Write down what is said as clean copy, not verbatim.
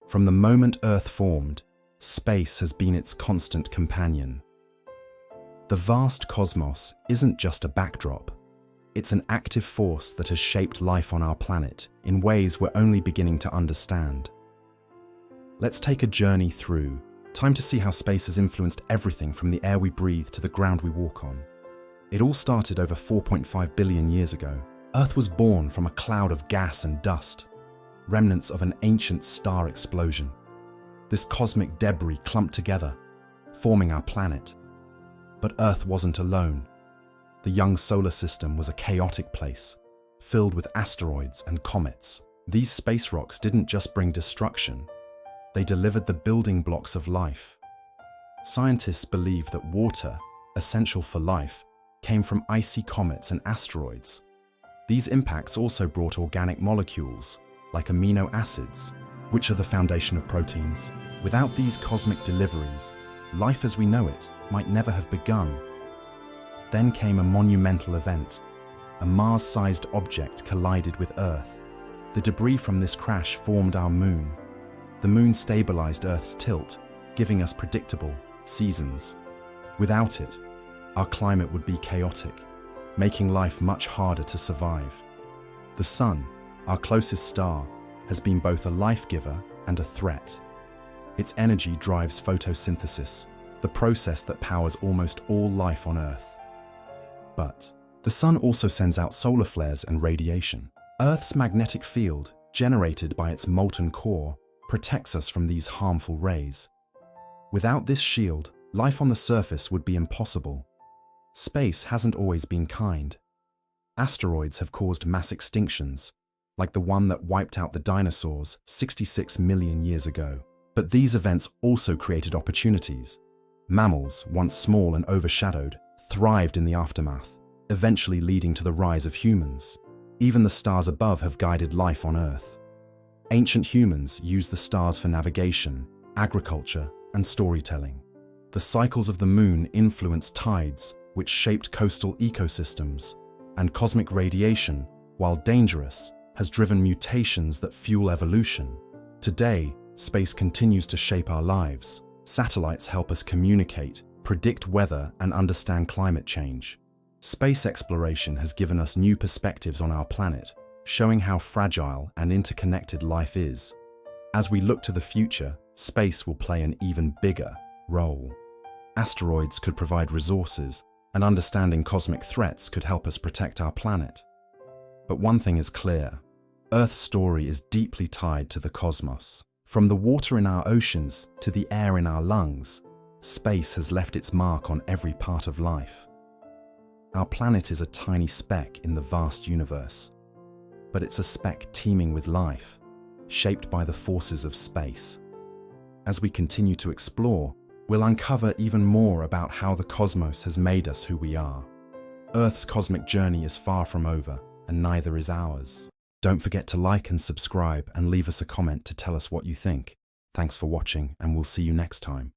From the moment Earth formed, space has been its constant companion. The vast cosmos isn't just a backdrop. It's an active force that has shaped life on our planet in ways we're only beginning to understand. Let's take a journey through time to see how space has influenced everything from the air we breathe to the ground we walk on. It all started over 4.5 billion years ago. Earth was born from a cloud of gas and dust, remnants of an ancient star explosion. This cosmic debris clumped together, forming our planet. But Earth wasn't alone. The young solar system was a chaotic place, filled with asteroids and comets. These space rocks didn't just bring destruction, they delivered the building blocks of life. Scientists believe that water, essential for life, came from icy comets and asteroids. These impacts also brought organic molecules, like amino acids, which are the foundation of proteins. Without these cosmic deliveries, life as we know it might never have begun. Then came a monumental event. A Mars-sized object collided with Earth. The debris from this crash formed our moon. The moon stabilized Earth's tilt, giving us predictable seasons. Without it, our climate would be chaotic, making life much harder to survive. The sun, our closest star, has been both a life giver and a threat. Its energy drives photosynthesis, the process that powers almost all life on Earth. But the sun also sends out solar flares and radiation. Earth's magnetic field, generated by its molten core, protects us from these harmful rays. Without this shield, life on the surface would be impossible. Space hasn't always been kind. Asteroids have caused mass extinctions, like the one that wiped out the dinosaurs 66 million years ago. But these events also created opportunities. Mammals, once small and overshadowed, thrived in the aftermath, eventually leading to the rise of humans. Even the stars above have guided life on Earth. Ancient humans used the stars for navigation, agriculture, and storytelling. The cycles of the moon influenced tides, which shaped coastal ecosystems, and cosmic radiation, while dangerous, has driven mutations that fuel evolution. Today, space continues to shape our lives. Satellites help us communicate, predict weather, and understand climate change. Space exploration has given us new perspectives on our planet, showing how fragile and interconnected life is. As we look to the future, space will play an even bigger role. Asteroids could provide resources, and understanding cosmic threats could help us protect our planet. But one thing is clear: Earth's story is deeply tied to the cosmos. From the water in our oceans to the air in our lungs, space has left its mark on every part of life. Our planet is a tiny speck in the vast universe, but it's a speck teeming with life, shaped by the forces of space. As we continue to explore, we'll uncover even more about how the cosmos has made us who we are. Earth's cosmic journey is far from over, and neither is ours. Don't forget to like and subscribe and leave us a comment to tell us what you think. Thanks for watching, and we'll see you next time.